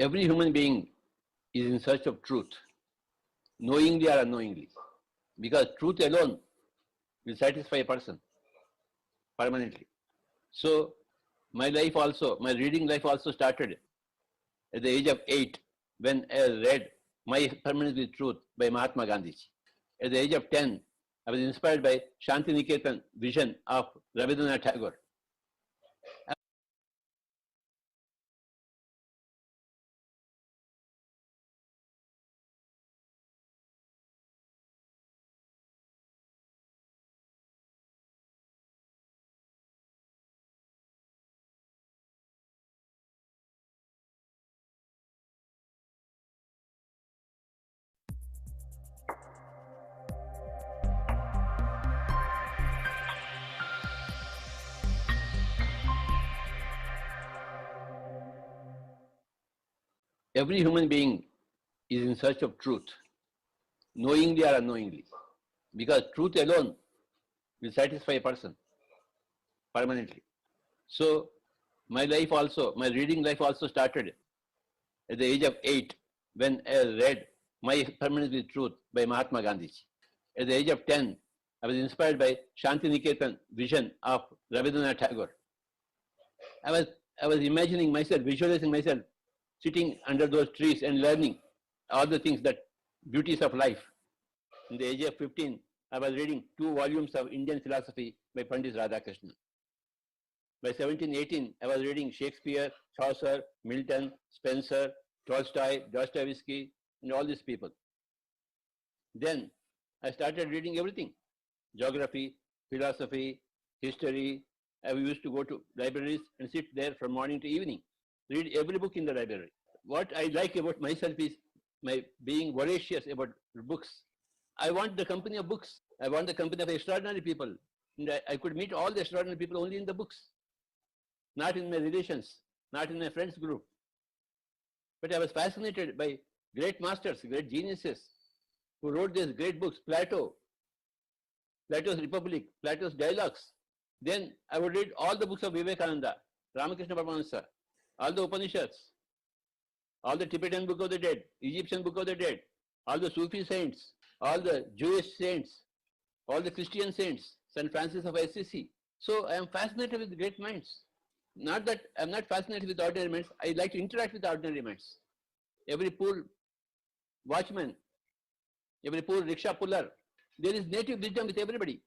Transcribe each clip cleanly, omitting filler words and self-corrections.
Every human being is in search of truth, knowingly or unknowingly, because truth alone will satisfy a person permanently. So my reading life also started at the age of 8 when I read My Permanence with Truth by Mahatma Gandhi. At the age of 10, I was inspired by Shantiniketan vision of Rabindranath Tagore. Every human being is in search of truth, knowingly or unknowingly, because truth alone will satisfy a person permanently. So my reading life also started at the age of 8 when I read My Permanence with Truth by Mahatma Gandhi. At the age of 10, I was inspired by Shantiniketan vision of Rabindranath Tagore. I was imagining myself, visualizing myself sitting under those trees and learning all the things, that beauties of life. In the age of 15, I was reading 2 volumes of Indian philosophy by Pandit Radhakrishnan. By 17, 18, I was reading Shakespeare, Chaucer, Milton, Spencer, Tolstoy, Dostoevsky, and all these people. Then I started reading everything: geography, philosophy, history. I used to go to libraries and sit there from morning to evening, read every book in the library. What I like about myself is my being voracious about books. I want the company of books. I want the company of extraordinary people. And I could meet all the extraordinary people only in the books, not in my relations, not in my friends group. But I was fascinated by great masters, great geniuses who wrote these great books: Plato, Plato's Republic, Plato's Dialogues. Then I would read all the books of Vivekananda, Ramakrishna Paramahansa, all the Upanishads, all the Tibetan Book of the Dead, Egyptian Book of the Dead, all the Sufi saints, all the Jewish saints, all the Christian saints, St. Francis of Assisi. So I am fascinated with great minds. Not that I am not fascinated with ordinary minds. I like to interact with ordinary minds. Every poor watchman, every poor rickshaw puller, there is native wisdom with everybody,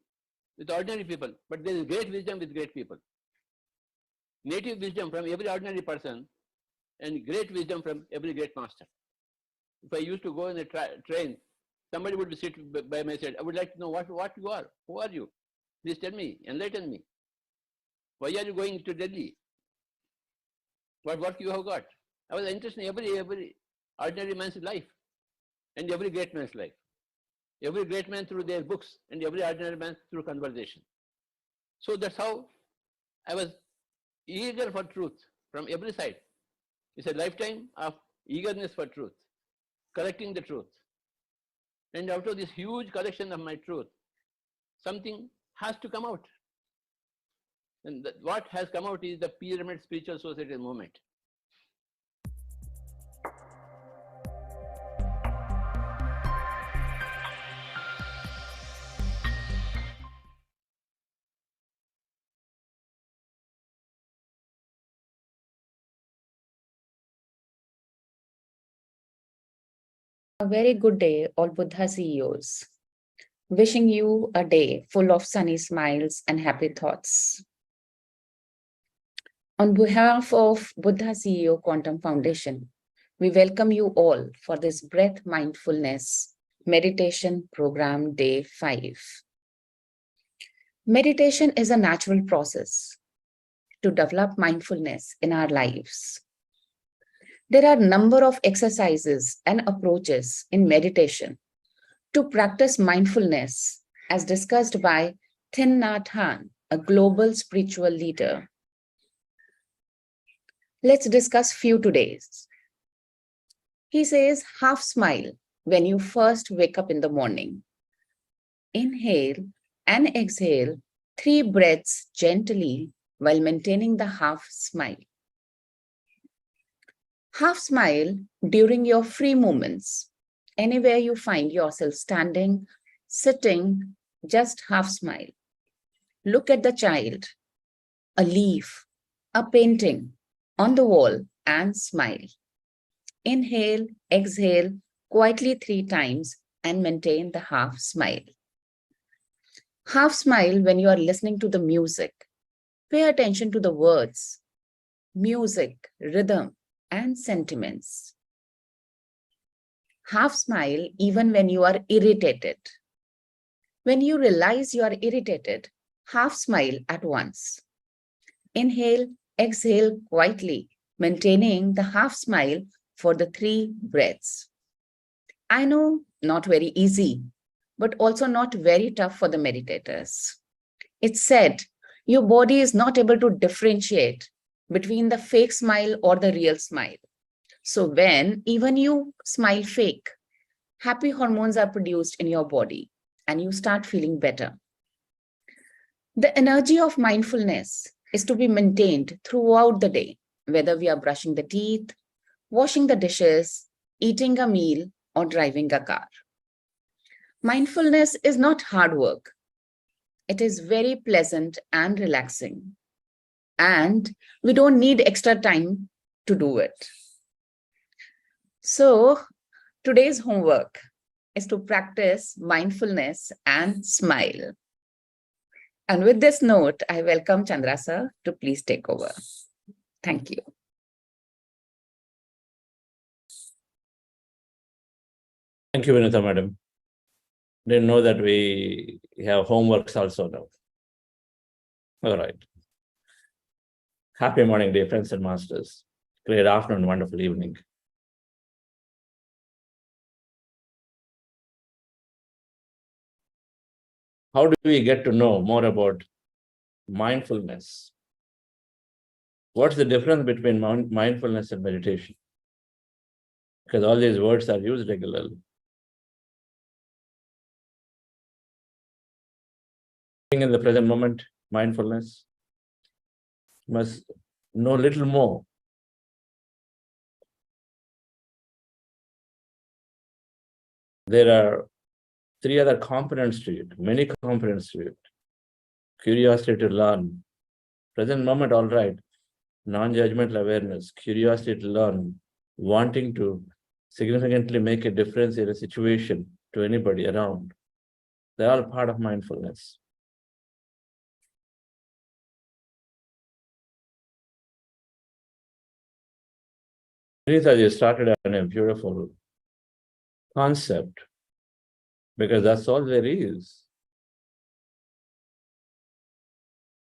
with ordinary people, but there is great wisdom with great people. Native wisdom from every ordinary person and great wisdom from every great master. If I used to go in a train, somebody would be sitting by my side. I would like to know what you are. Who are you? Please tell me, enlighten me. Why are you going to Delhi? What work you have got? I was interested in every ordinary man's life and every great man's life. Every great man through their books and every ordinary man through conversation. So that's how I was eager for truth from every side. It's a lifetime of eagerness for truth, collecting the truth. And out of this huge collection of my truth, something has to come out. And what has come out is the Pyramid Spiritual Society movement. A very good day, all Buddha CEOs. Wishing you a day full of sunny smiles and happy thoughts. On behalf of Buddha CEO Quantum Foundation, we welcome you all for this Breath Mindfulness Meditation Program Day 5. Meditation is a natural process to develop mindfulness in our lives. There are a number of exercises and approaches in meditation to practice mindfulness, as discussed by Thich Nhat Hanh, a global spiritual leader. Let's discuss few today. He says, half smile when you first wake up in the morning. Inhale and exhale 3 breaths gently while maintaining the half smile. Half smile during your free moments. Anywhere you find yourself standing, sitting, just half smile. Look at the child, a leaf, a painting on the wall, and smile. Inhale, exhale quietly 3 times and maintain the half smile. Half smile when you are listening to the music. Pay attention to the words, music, rhythm, and sentiments. Half smile even when you are irritated. When you realize you are irritated, half smile at once. Inhale, exhale quietly, maintaining the half smile for the 3 breaths. I know, not very easy, but also not very tough for the meditators. It's said your body is not able to differentiate between the fake smile or the real smile. So when even you smile fake, happy hormones are produced in your body and you start feeling better. The energy of mindfulness is to be maintained throughout the day, whether we are brushing the teeth, washing the dishes, eating a meal, or driving a car. Mindfulness is not hard work. It is very pleasant and relaxing. And we don't need extra time to do it. So today's homework is to practice mindfulness and smile. And with this note, I welcome Chandra sir to please take over. Thank you. Thank you, Vinita madam. Didn't know that we have homeworks also now. All right. Happy morning, dear friends and masters. Great afternoon, wonderful evening. How do we get to know more about mindfulness? What's the difference between mindfulness and meditation? Because all these words are used regularly. Being in the present moment, mindfulness, must know little more. There are 3 other components to it, many components to it. Curiosity to learn. Present moment, all right. Non-judgmental awareness, curiosity to learn, wanting to significantly make a difference in a situation to anybody around. They're all part of mindfulness. Rita, you started on a beautiful concept because that's all there is.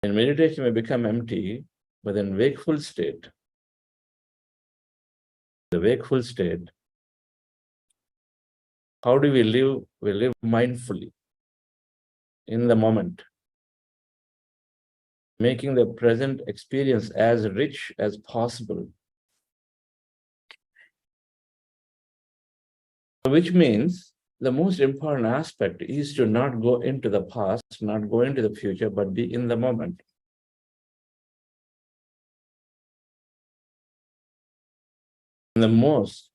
In meditation, we become empty, but in wakeful state, the wakeful state, how do we live? We live mindfully in the moment, making the present experience as rich as possible. Which means the most important aspect is to not go into the past, not go into the future, but be in the moment. And the most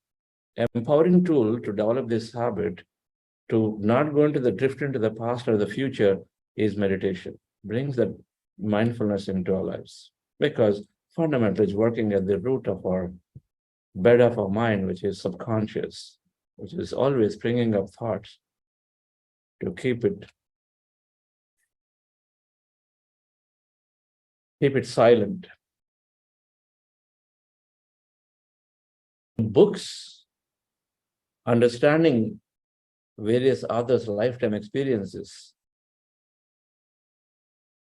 empowering tool to develop this habit, to not go into the drift into the past or the future, is meditation. Brings that mindfulness into our lives. Because fundamentally it's working at the root of our bed of our mind, which is subconscious, which is always bringing up thoughts to keep it silent. Books, understanding various others' lifetime experiences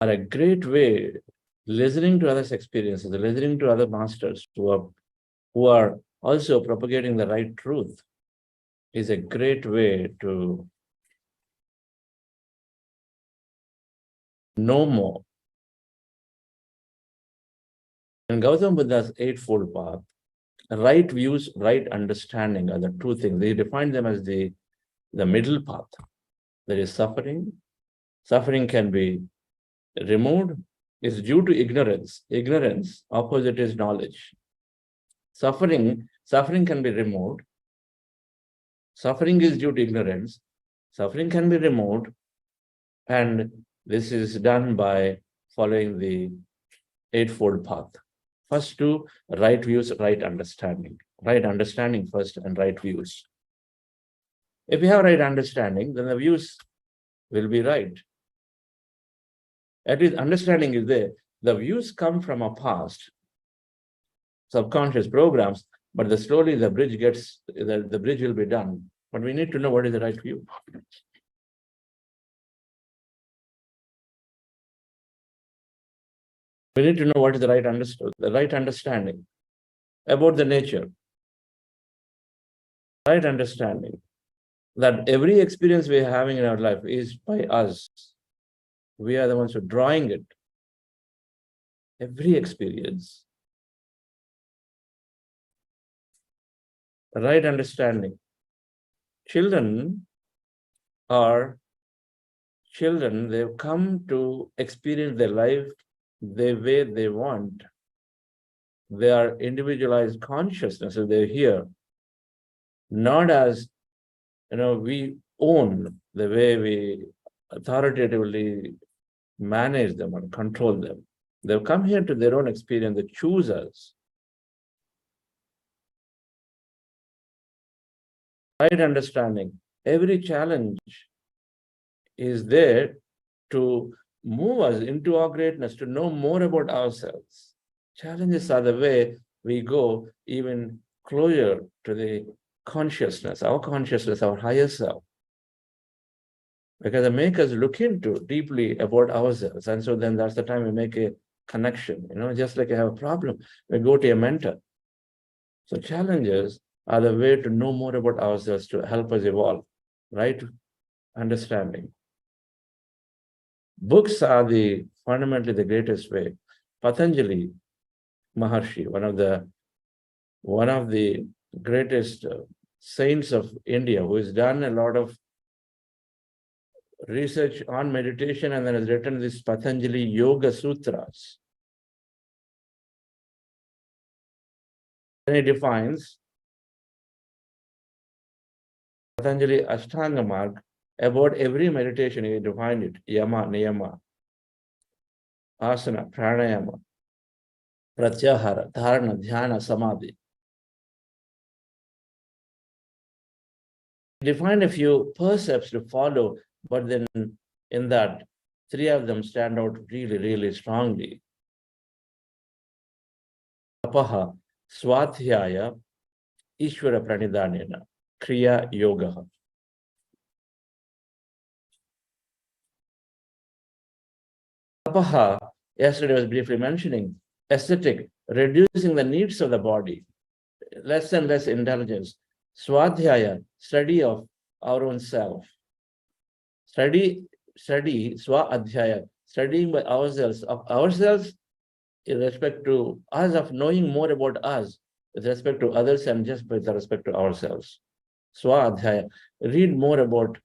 are a great way, listening to others' experiences, listening to other masters who are also propagating the right truth is a great way to know more. In Gautam Buddha's Eightfold Path, right views, right understanding are the 2 things. They define them as the middle path. There is suffering. Suffering can be removed. It's due to ignorance. Ignorance, opposite is knowledge. Suffering can be removed. Suffering is due to ignorance. Suffering can be removed, and this is done by following the eightfold path. First two, right views, right understanding. Right understanding first and right views. If you have right understanding, then the views will be right. At least understanding is there. The views come from our past, subconscious programs, but slowly the bridge will be done. But we need to know what is the right view. We need to know what is the right understanding about the nature. Right understanding that every experience we are having in our life is by us. We are the ones who are drawing it. Every experience. Right understanding. Children, they've come to experience their life the way they want. They are individualized consciousnesses. They're here, not as, we own the way we authoritatively manage them and control them. They've come here to their own experience. They choose us. Right understanding. Every challenge is there to move us into our greatness, to know more about ourselves. Challenges are the way we go even closer to the consciousness, our higher self. Because they make us look into deeply about ourselves. And so then that's the time we make a connection. Just like I have a problem, we go to a mentor. So challenges are the way to know more about ourselves, to help us evolve, right? Understanding. Books are fundamentally the greatest way. Patanjali Maharshi, one of the greatest saints of India, who has done a lot of research on meditation and then has written these Patanjali Yoga Sutras. And he defines Patanjali Ashtanga Marg about every meditation. He defined it: yama, niyama, asana, pranayama, pratyahara, dharana, dhyana, samadhi. He defined a few precepts to follow, but then in that, three of them stand out really, really strongly. Apaha, swadhyaya, ishvara pranidhanena, kriya yoga. Apaha, yesterday I was briefly mentioning, aesthetic, reducing the needs of the body, less and less intelligence. Swadhyaya, study of our own self. Study, swa-adhyaya, studying by ourselves, of ourselves in respect to us, of knowing more about us with respect to others and just with respect to ourselves. Swa-adhyaya, read more about,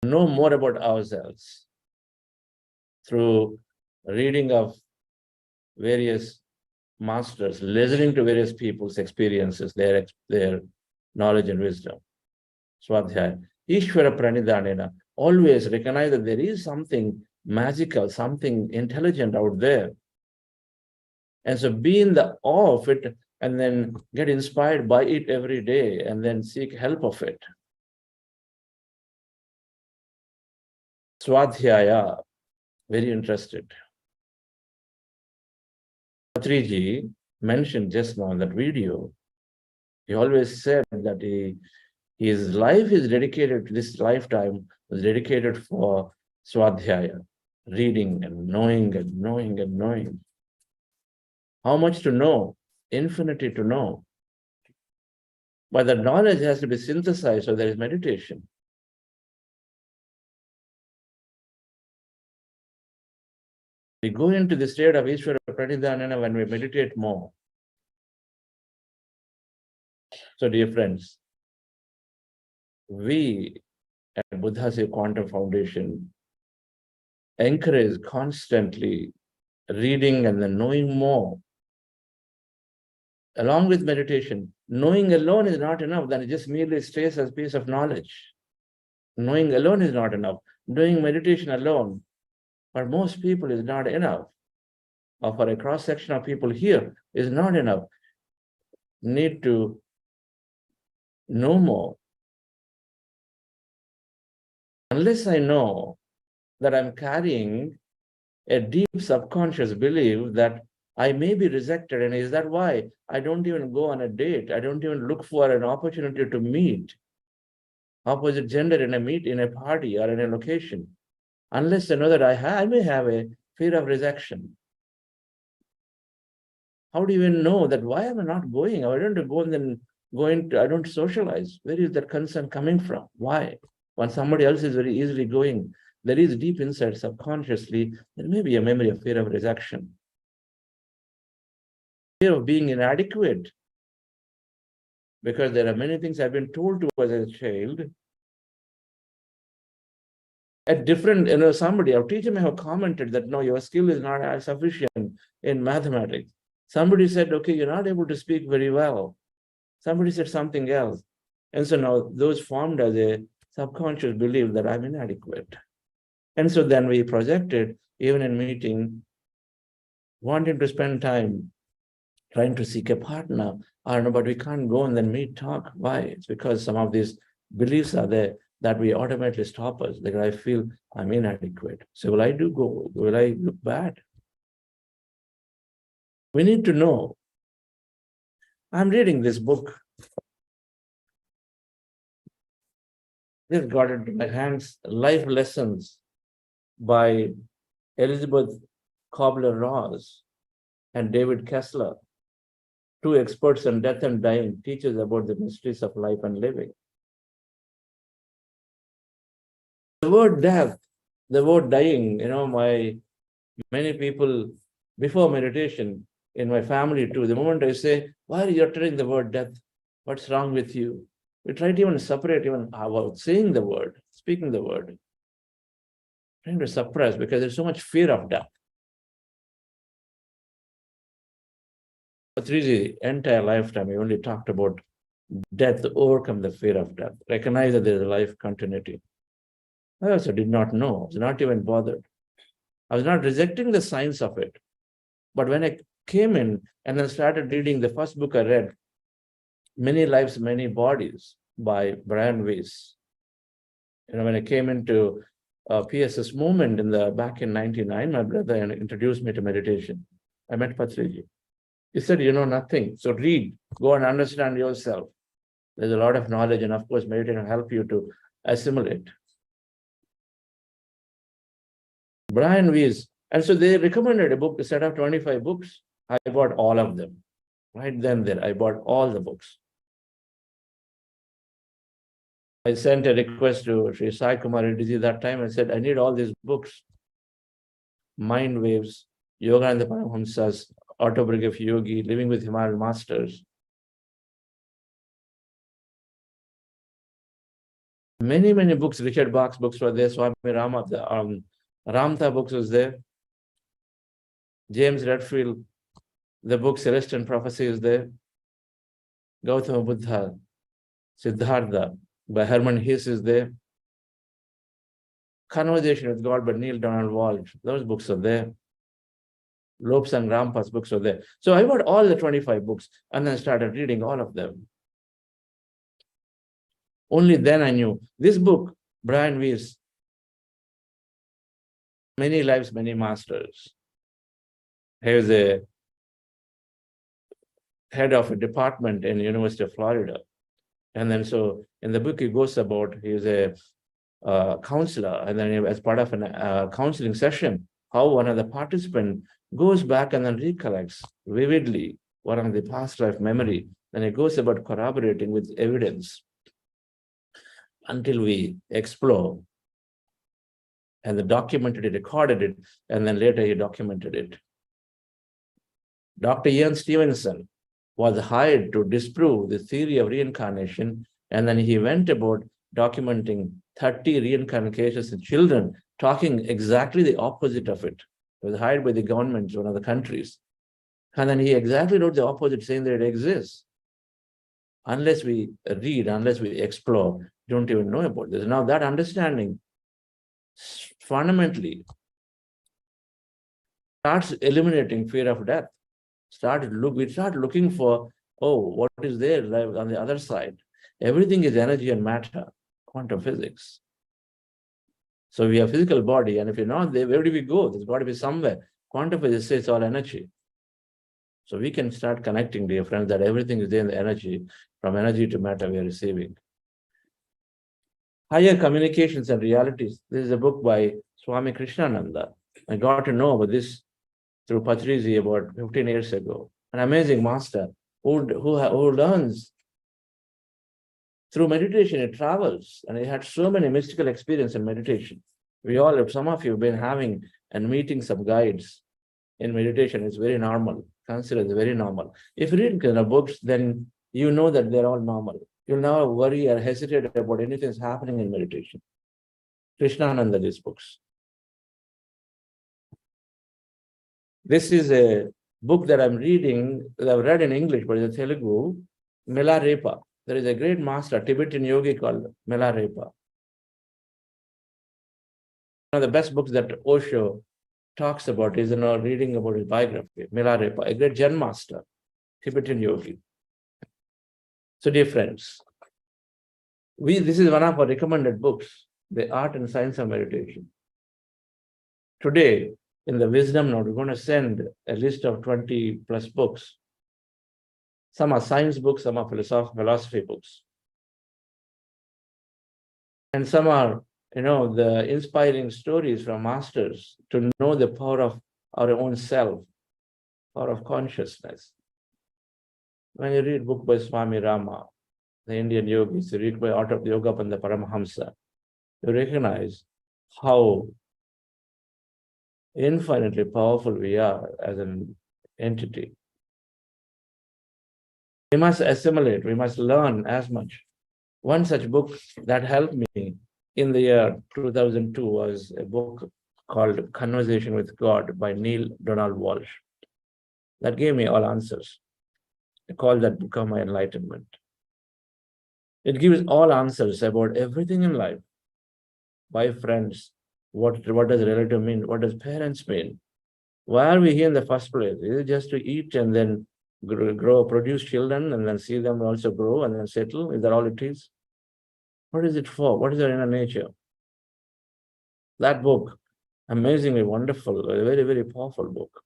know more about ourselves through reading of various masters, listening to various people's experiences, their knowledge and wisdom. Swadhyaya. Ishvara pranidhanena. Always recognize that there is something magical, something intelligent out there. And so be in the awe of it and then get inspired by it every day and then seek help of it. Swadhyaya. Very interested. Patriji mentioned just now in that video, he always said that his life is dedicated, this lifetime was dedicated for Swadhyaya, reading and knowing and knowing and knowing. How much to know? Infinity to know. But the knowledge has to be synthesized, so there is meditation. We go into the state of Ishvara Pranidhanana when we meditate more. So, dear friends, we at Buddha's Quantum Foundation encourage constantly reading and then knowing more. Along with meditation, knowing alone is not enough, then it just merely stays as a piece of knowledge. Knowing alone is not enough. Doing meditation alone, for most people, is not enough. Or for a cross-section of people here, is not enough. Need to know more. Unless I know that I'm carrying a deep subconscious belief that I may be rejected, and is that why I don't even go on a date? I don't even look for an opportunity to meet opposite gender in a party or in a location, unless I know that I may have a fear of rejection. How do you even know that? Why am I not going? I don't go and then I don't socialize. Where is that concern coming from? Why? When somebody else is very easily going, there is deep inside subconsciously, there may be a memory of fear of rejection. Fear of being inadequate. Because there are many things I've been told to as a child. At different, a teacher may have commented that, no, your skill is not as sufficient in mathematics. Somebody said, okay, you're not able to speak very well. Somebody said something else. And so now those formed as a subconscious belief that I'm inadequate. And so then we projected, even in meeting, wanting to spend time trying to seek a partner. I don't know, but we can't go and then meet, talk. Why? It's because some of these beliefs are there that we automatically stop us. Like I feel I'm inadequate. So will I go? Will I look bad? We need to know. I'm reading this book. Just got into my hands, Life Lessons by Elizabeth Kubler-Ross and David Kessler, two experts on death and dying, teachers about the mysteries of life and living. The word death, the word dying, many people before meditation in my family too, the moment I say, why are you uttering the word death? What's wrong with you? We try to even separate even about saying the word, speaking the word. Trying to suppress because there's so much fear of death. Patriji, entire lifetime, he only talked about death to overcome the fear of death. Recognize that there's a life continuity. I also did not know. I was not even bothered. I was not rejecting the science of it. But when I came in and then started reading the first book I read, Many Lives, Many Bodies by Brian Weiss. When I came into PSS movement back in 1999, my brother introduced me to meditation. I met Patriji. He said, you know nothing, so read, go and understand yourself. There's a lot of knowledge, and of course, meditation will help you to assimilate. Brian Weiss, and so they recommended a set of 25 books. I bought all of them. Right then and there, I bought all the books. I sent a request to Sri Sai Kumar Reddy that time. I said, I need all these books. Mind Waves, Yogananda Paramahamsa's Autobiography of Yogi, Living with Himalayan Masters. Many, many books, Richard Bach's books were there. Swami Rama, Ramtha books was there. James Redfield, the book Celestial Prophecy is there. Gautama Buddha, Siddhartha by Herman Hesse is there. Conversation with God by Neil Donald Walsh. Those books are there. Lobsang Rampa's books are there. So I bought all the 25 books and then started reading all of them. Only then I knew this book, Brian Weiss, Many Lives, Many Masters. He was a head of a department in the University of Florida. And then so in the book he goes about, he was a counselor, and then as part of a counseling session, how one of the participants goes back and then recollects vividly one of the past life memory. Then it goes about corroborating with evidence until we explore. And the documented it, recorded it, and then later he documented it. Dr. Ian Stevenson was hired to disprove the theory of reincarnation, and then he went about documenting 30 reincarnation cases in children, talking exactly the opposite of it. It was hired by the governments, one of the countries. And then he exactly wrote the opposite, saying that it exists. Unless we read, unless we explore, don't even know about this. Now that understanding fundamentally starts eliminating fear of death. We start looking for, oh, what is there on the other side? Everything is energy and matter, quantum physics. So we have physical body, and if you're not there, where do we go? There's got to be somewhere. Quantum physics says it's all energy. So we can start connecting, dear friends, that everything is there in the energy. From energy to matter we are receiving. Higher Communications and Realities. This is a book by Swami Krishnananda. I got to know about this through Patriji about 15 years ago. An amazing master who learns through meditation. He travels, and he had so many mystical experiences in meditation. Some of you have been having and meeting some guides in meditation. It's very normal. Consider it very normal. If you read kind of books, then you know that they're all normal. You'll never worry or hesitate about anything that's happening in meditation. Krishnananda, these books. This is a book that I'm reading, that I've read in English, but it's a Telugu, Milarepa. There is a great master, Tibetan yogi called Milarepa. One of the best books that Osho talks about is reading about his biography, Milarepa, a great Zen master, Tibetan yogi. So dear friends, this is one of our recommended books, The Art and Science of Meditation. Today, in the wisdom note, we're going to send a list of 20 plus books. Some are science books, some are philosophy books. And some are, the inspiring stories from masters to know the power of our own self, power of consciousness. When you read book by Swami Rama, the Indian yogis, you read by Yogapanda Paramahamsa, you recognize how infinitely powerful we are as an entity. We must assimilate, we must learn as much. One such book that helped me in the year 2002 was a book called Conversation with God by Neil Donald Walsh. That gave me all answers. I call that book of my enlightenment. It gives all answers about everything in life. Why friends? What does relative mean? What does parents mean? Why are we here in the first place? Is it just to eat and then produce children and then see them also grow and then settle? Is that all it is? What is it for? What is our inner nature? That book, amazingly wonderful, a very, very powerful book.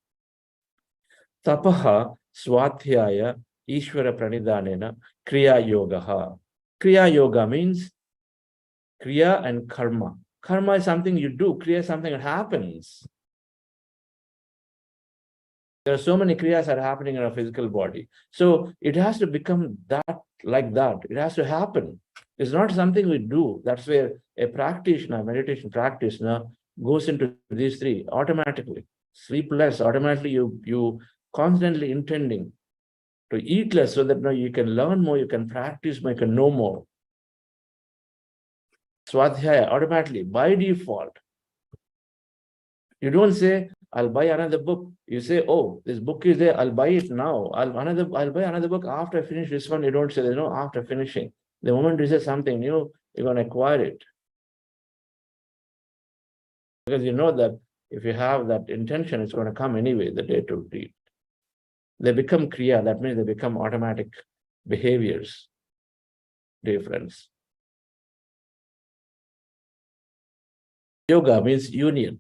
Tapaha Swadhyaya Ishvara Pranidhanena Kriya Yogaha. Kriya Yoga means Kriya and Karma. Karma is something you do, Kriya is something that happens. There are so many kriyas that are happening in our physical body. So it has to become that, like that. It has to happen. It's not something we do. That's where a practitioner, meditation practitioner, goes into these three automatically. Sleep less, automatically you constantly intending to eat less so that you can learn more, you can practice more, you can know more. Swadhyaya, automatically, by default. You don't say, I'll buy another book. You say, oh, this book is there, I'll buy it now. I'll buy another book after I finish this one. You don't say, there's no after finishing. The moment you say something new, you're going to acquire it. Because you know that if you have that intention, it's going to come anyway, the day to read. They become kriya, that means they become automatic behaviors, dear friends. Yoga means union,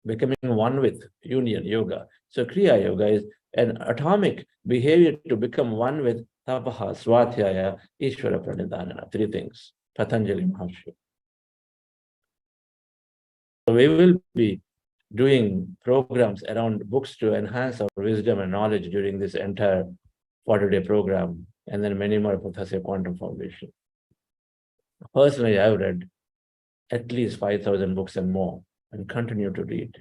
becoming one with, union, yoga. So Kriya Yoga is an atomic behavior to become one with Tapaha, Swadhyaya, Ishvara Pranidhanena, three things, Patanjali Maharshi. So we will be doing programs around books to enhance our wisdom and knowledge during this entire 40-day program, and then many more Professor Quantum Foundation. Personally, I've read at least 5,000 books and more, and continue to read.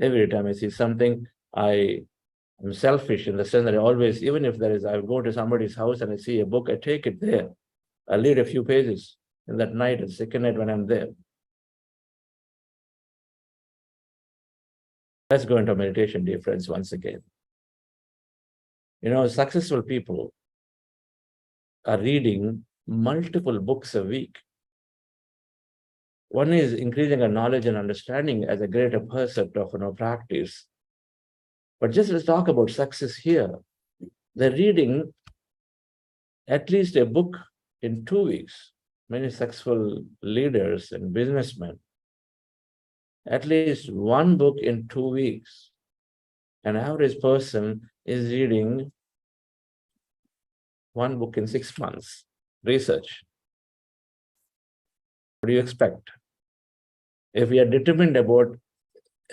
Every time I see something, I am selfish in the sense that I always, even if I go to somebody's house and I see a book, I take it there. I read a few pages in that night, the second night when I'm there. Let's go into meditation, dear friends, once again. You know, successful people are reading multiple books a week. One is increasing our knowledge and understanding as a greater percept of practice. But just let's talk about success here. They're reading at least a book in 2 weeks. Many successful leaders and businessmen, at least one book in 2 weeks. An average person is reading one book in 6 months. Research. What do you expect? If we are determined about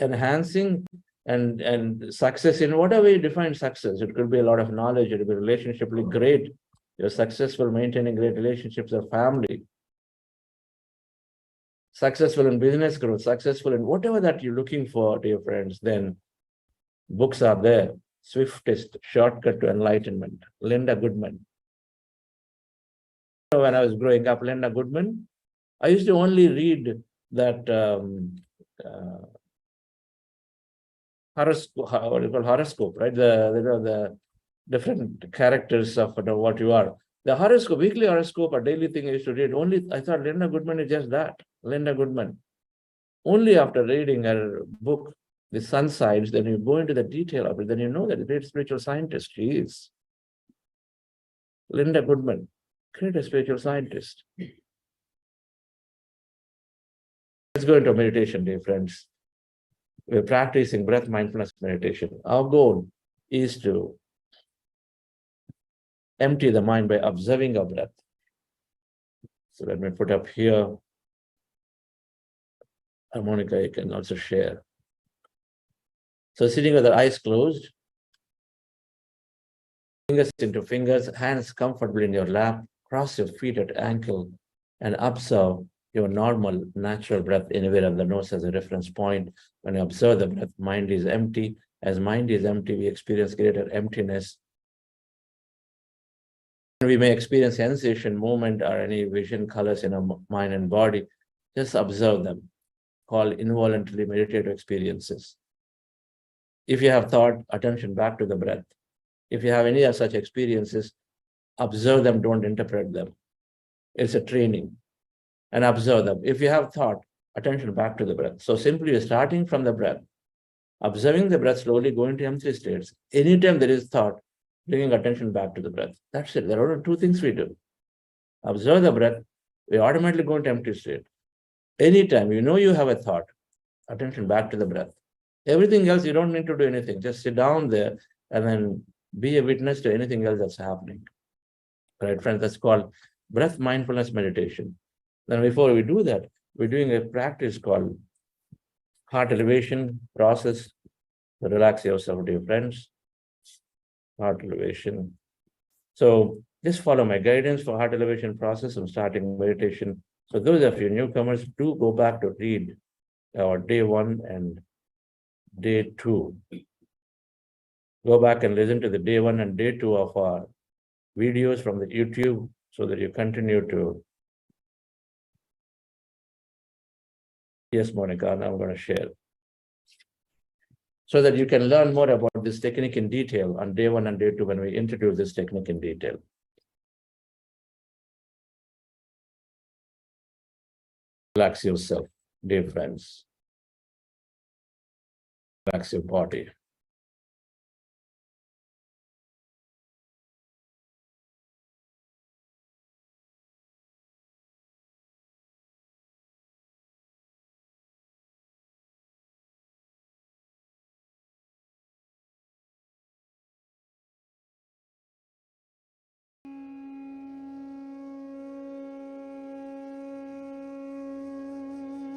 enhancing and success in whatever you define success, it could be a lot of knowledge, it could be relationshiply great, you're successful maintaining great relationships or family, successful in business growth, successful in whatever that you're looking for, dear friends, then books are there. Swiftest shortcut to enlightenment. Linda Goodman. When I was growing up, Linda Goodman, I used to only read that horoscope, what do you call horoscope, right? The different characters of what you are. The horoscope, weekly horoscope, or daily thing I used to read. Only I thought Linda Goodman is just that. Linda Goodman. Only after reading her book, The Sun Sides, then you go into the detail of it, then you know that a great spiritual scientist she is. Linda Goodman, great spiritual scientist. Let's go into meditation, dear friends. We're practicing breath mindfulness meditation. Our goal is to empty the mind by observing our breath. So let me put up here. Monica, you can also share. So sitting with the eyes closed, fingers into fingers, hands comfortably in your lap, cross your feet at ankle, and observe your normal, natural breath anywhere on the nose as a reference point. When you observe the breath, mind is empty. As mind is empty, we experience greater emptiness. We may experience sensation, movement, or any vision, colors in our mind and body. Just observe them, called involuntarily meditative experiences. If you have thought, attention back to the breath. If you have any of such experiences, observe them, don't interpret them. It's a training. And observe them. If you have thought, attention back to the breath. So simply you're starting from the breath, observing the breath, slowly going to empty states. Anytime there is thought, bringing attention back to the breath. That's it. There are two things we do. Observe the breath, we automatically go into empty state. Anytime you know you have a thought, attention back to the breath. Everything else, you don't need to do anything. Just sit down there and then be a witness to anything else that's happening. Right, friends? That's called breath mindfulness meditation. Then before we do that, we're doing a practice called heart elevation process. So relax yourself, dear friends. Heart elevation. So just follow my guidance for heart elevation process. I'm starting meditation. So those of you newcomers, do go back to read our day 1 and day 2. Go back and listen to the day 1 and day 2 of our videos from the YouTube so that you continue to. Yes, Monica, now I'm going to share. So that you can learn more about this technique in detail on day 1 and day 2 when we introduce this technique in detail. Relax yourself, dear friends. Relax your body.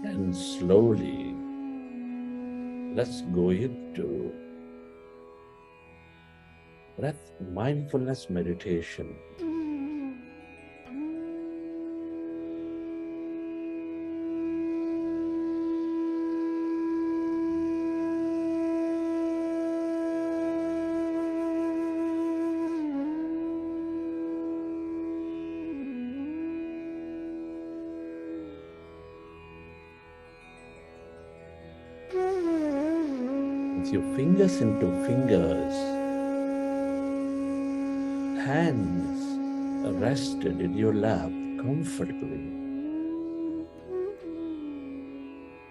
And slowly, let's go into breath mindfulness meditation. with your fingers into fingers, hands rested in your lap comfortably.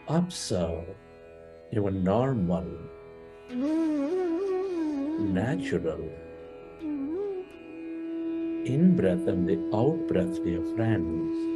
Observe your normal, natural in-breath and the out-breath, dear friends.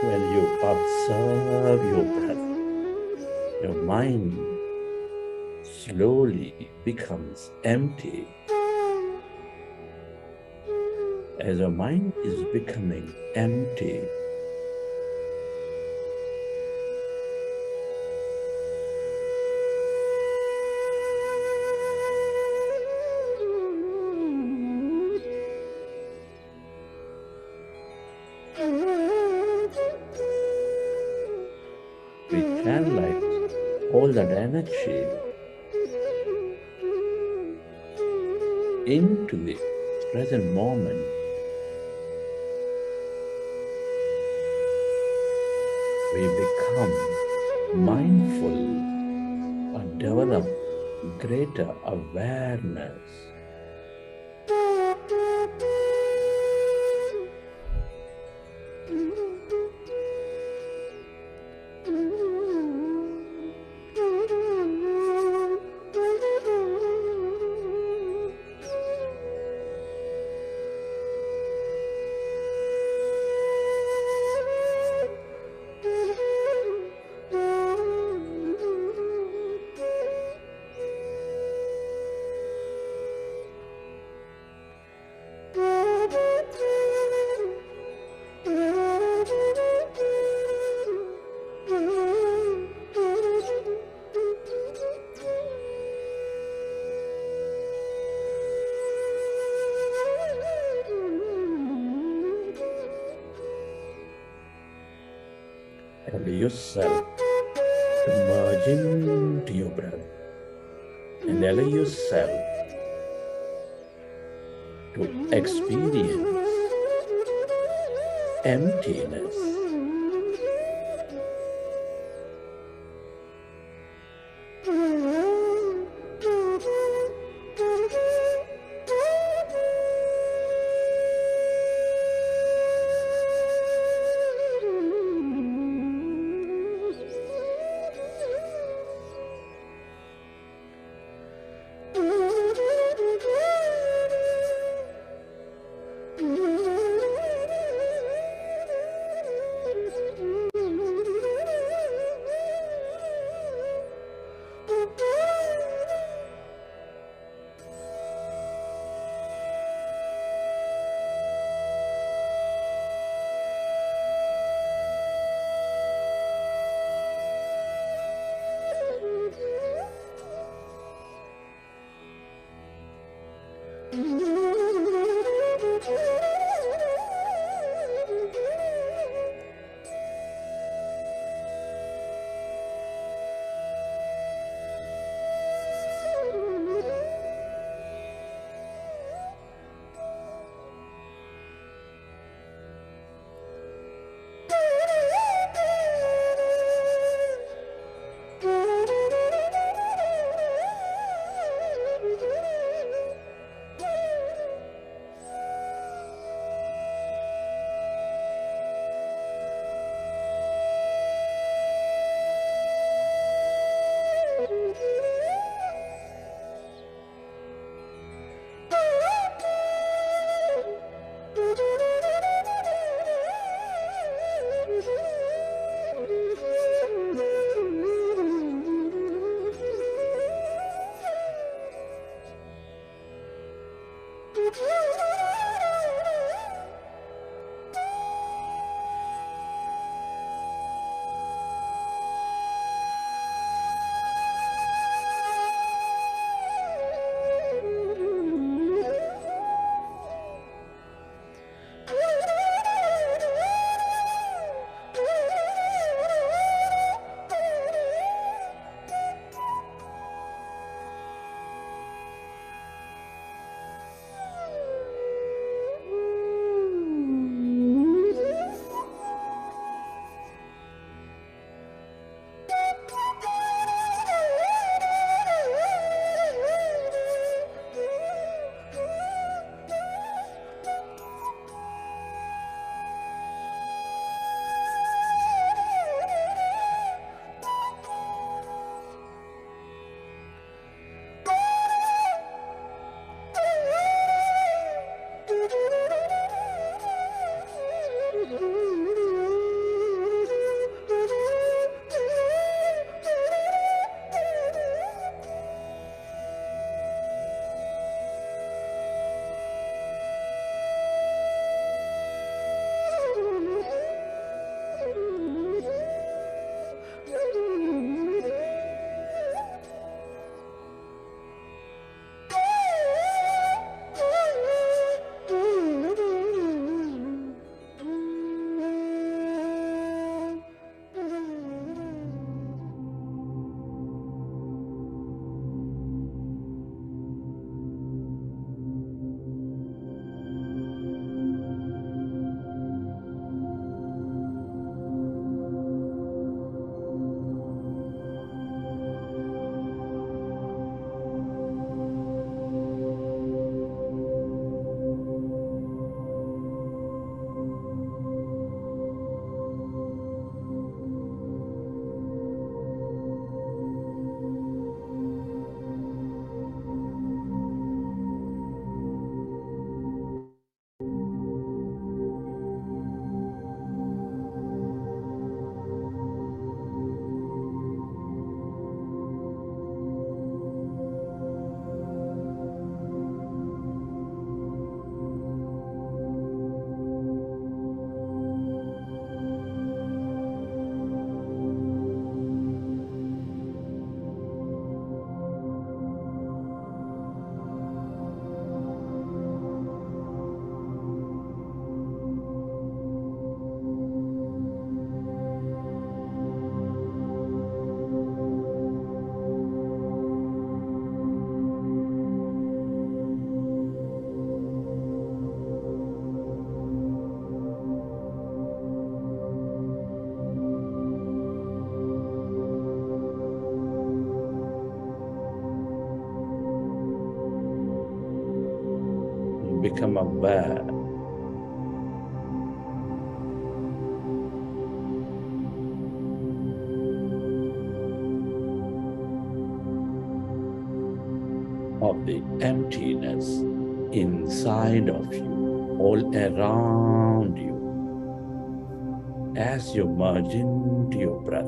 When you observe your breath, your mind slowly becomes empty. as our mind is becoming empty, we channelize all that energy into the present moment. We become mindful and develop greater awareness. Allow yourself to merge into your breath and allow yourself to experience emptiness. become aware of the emptiness inside of you, all around you, as you merge into your breath.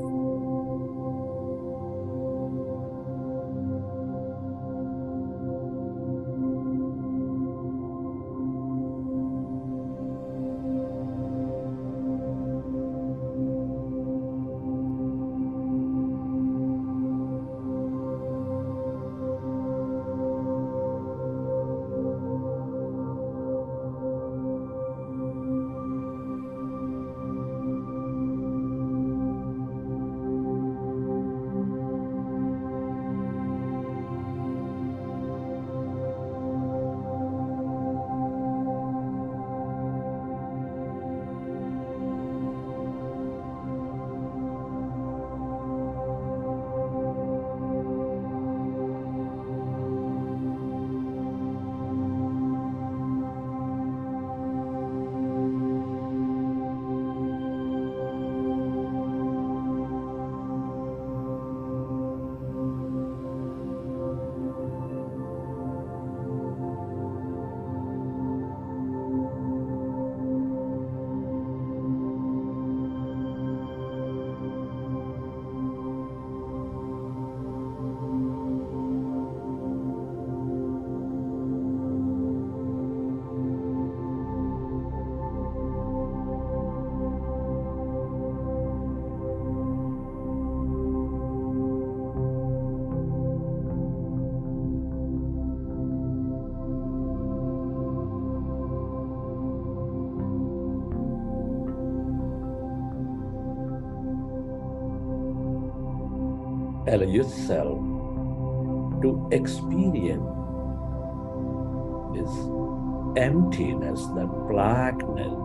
Allow yourself to experience this emptiness, that blackness,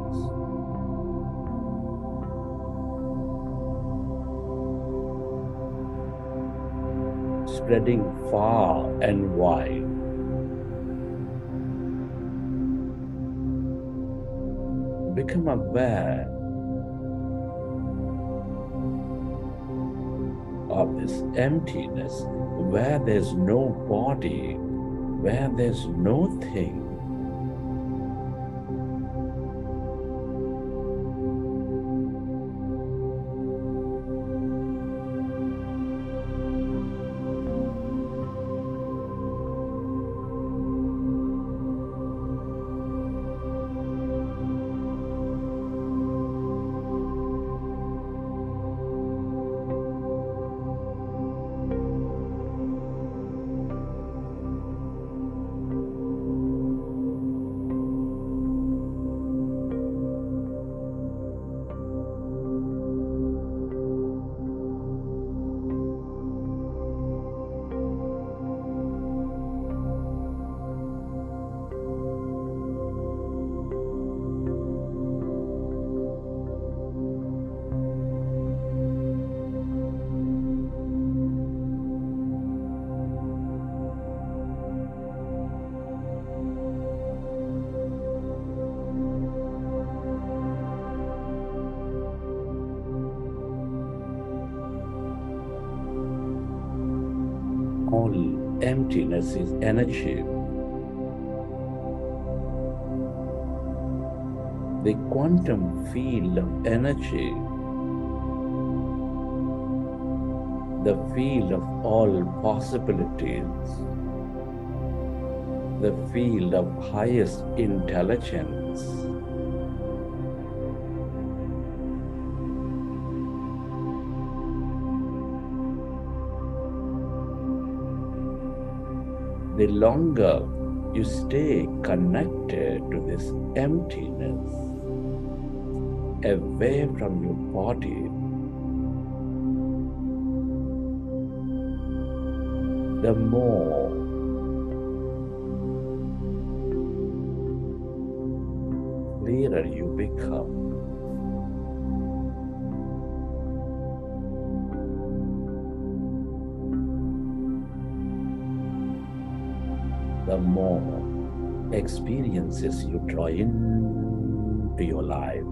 spreading far and wide. Become aware of this emptiness, where there's no body, where there's no thing. All emptiness is energy. The quantum field of energy, the field of all possibilities, the field of highest intelligence. The longer you stay connected to this emptiness, away from your body, the more clearer you become. The more experiences you draw into your life.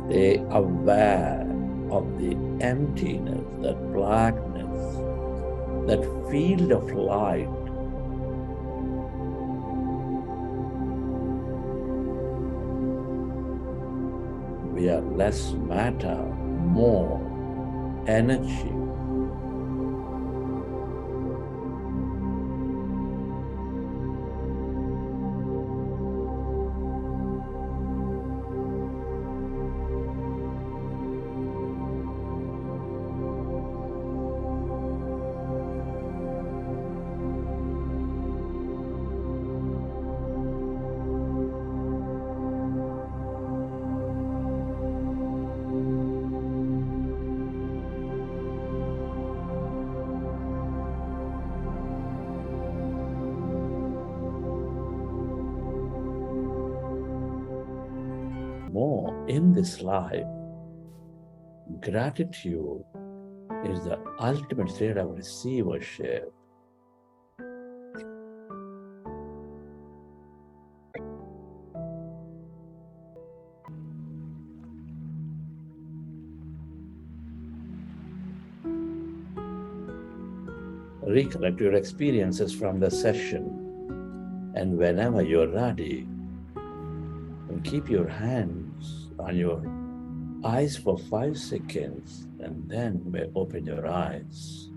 Stay aware of the emptiness, that blackness, that field of light. We are less matter, more energy. more in this life, gratitude is the ultimate state of receivership. Recollect your experiences from the session, and whenever you're ready, and keep your hands on your eyes for 5 seconds, and then you may open your eyes.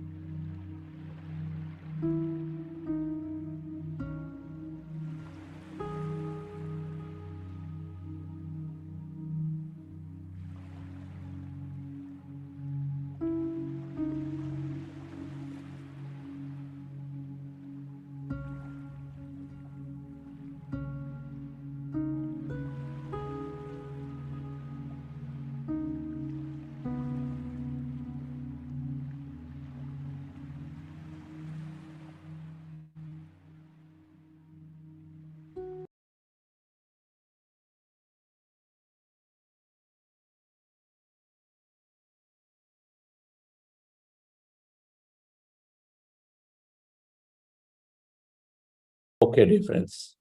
Okay, dear friends.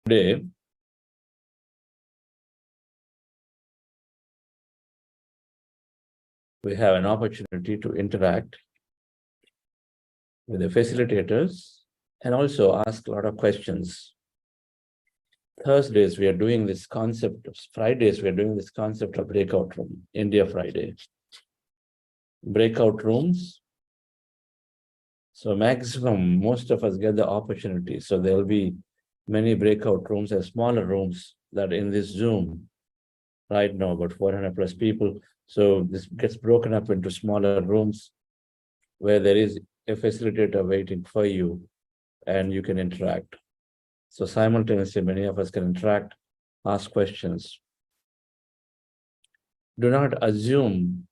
Today, we have an opportunity to interact with the facilitators and also ask a lot of questions. Thursdays, we are doing this concept of, Fridays, we are doing this concept of breakout room, India Friday. Breakout rooms. So maximum, most of us get the opportunity. So there'll be many breakout rooms and smaller rooms that in this Zoom, right now, about 400 plus people. So this gets broken up into smaller rooms where there is a facilitator waiting for you and you can interact. So simultaneously, many of us can interact, ask questions. Do not assume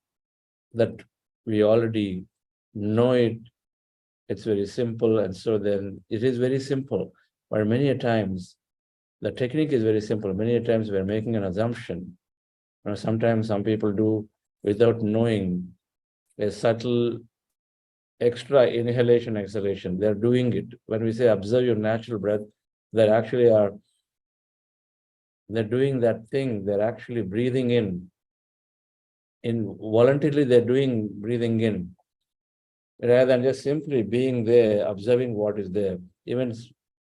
that we already know it. It's very simple. And so then it is very simple. But many a times, the technique is very simple. Many a times we're making an assumption. Sometimes some people do without knowing a subtle extra inhalation, exhalation. They're doing it. When we say observe your natural breath, they're doing that thing. They're actually breathing in. Voluntarily, they're doing breathing in, rather than just simply being there, observing what is there. Even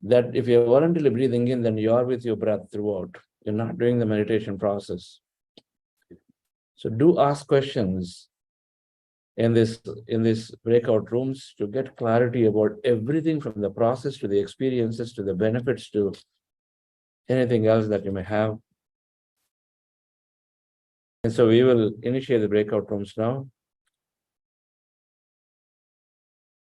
that, if you're voluntarily breathing in, then you are with your breath throughout. You're not doing the meditation process. So do ask questions in this breakout rooms to get clarity about everything from the process to the experiences to the benefits to anything else that you may have. And so we will initiate the breakout rooms now.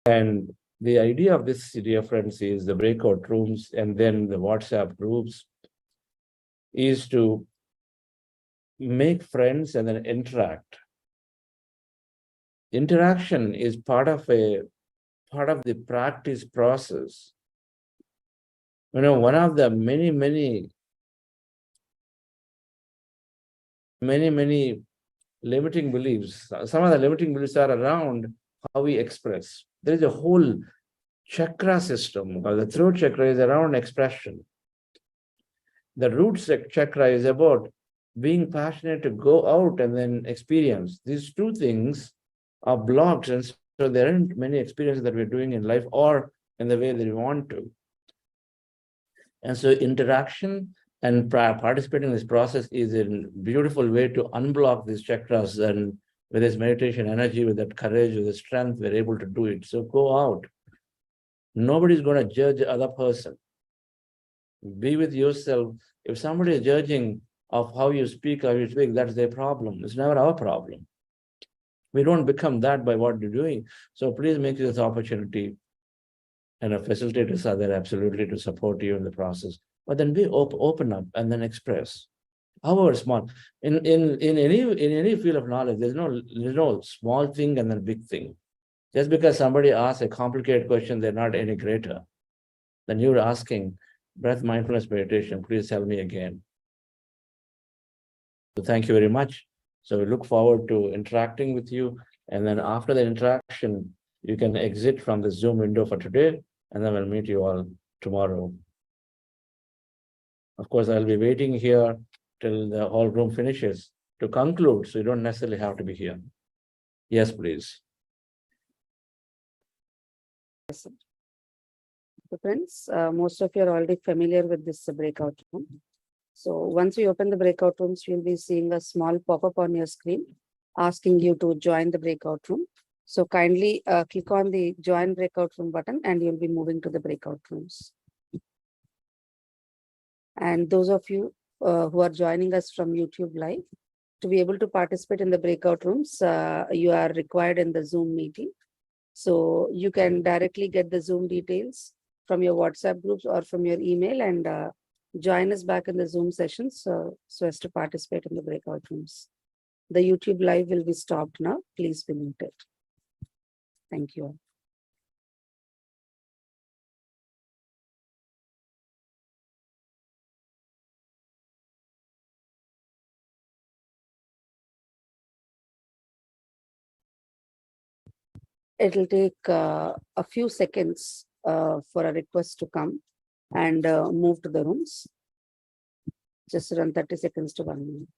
And the idea of this, dear friends, is the breakout rooms and then the WhatsApp groups is to make friends and then interact. Interaction is part of the practice process. One of the many limiting beliefs, some of the limiting beliefs are around how we express. There is a whole chakra system, or the throat chakra is around expression. The root chakra is about being passionate to go out and then experience. These two things are blocked, and so there aren't many experiences that we're doing in life or in the way that we want to. And so interaction and participating in this process is a beautiful way to unblock these chakras, and with this meditation energy, with that courage, with the strength, we're able to do it. So go out. Nobody's going to judge the other person. Be with yourself. If somebody is judging of how you speak, that's their problem. It's never our problem. We don't become that by what you're doing. So please make this opportunity. And our facilitators are there absolutely to support you in the process. But then be open up and then express. However small. In any field of knowledge, there's no small thing and then big thing. Just because somebody asks a complicated question, they're not any greater. Then you're asking, breath mindfulness meditation, please help me again. So thank you very much. So we look forward to interacting with you. And then after the interaction, you can exit from the Zoom window for today, and then we'll meet you all tomorrow. Of course, I'll be waiting here till the whole room finishes to conclude, so you don't necessarily have to be here. Yes, please. So friends, most of you are already familiar with this breakout room. So once we open the breakout rooms, you'll be seeing a small pop-up on your screen asking you to join the breakout room. So kindly click on the join breakout room button and you'll be moving to the breakout rooms. And those of you who are joining us from YouTube Live, to be able to participate in the breakout rooms, you are required in the Zoom meeting. So you can directly get the Zoom details from your WhatsApp groups or from your email and join us back in the Zoom sessions so as to participate in the breakout rooms. The YouTube Live will be stopped now. Please be muted. Thank you all. It'll take a few seconds for a request to come and move to the rooms. Just around 30 seconds to 1 minute.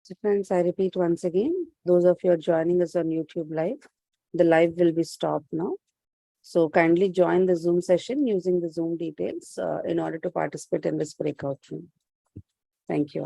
So friends, I repeat once again, those of you are joining us on YouTube Live, the live will be stopped now. So kindly join the Zoom session using the Zoom details in order to participate in this breakout room. Thank you.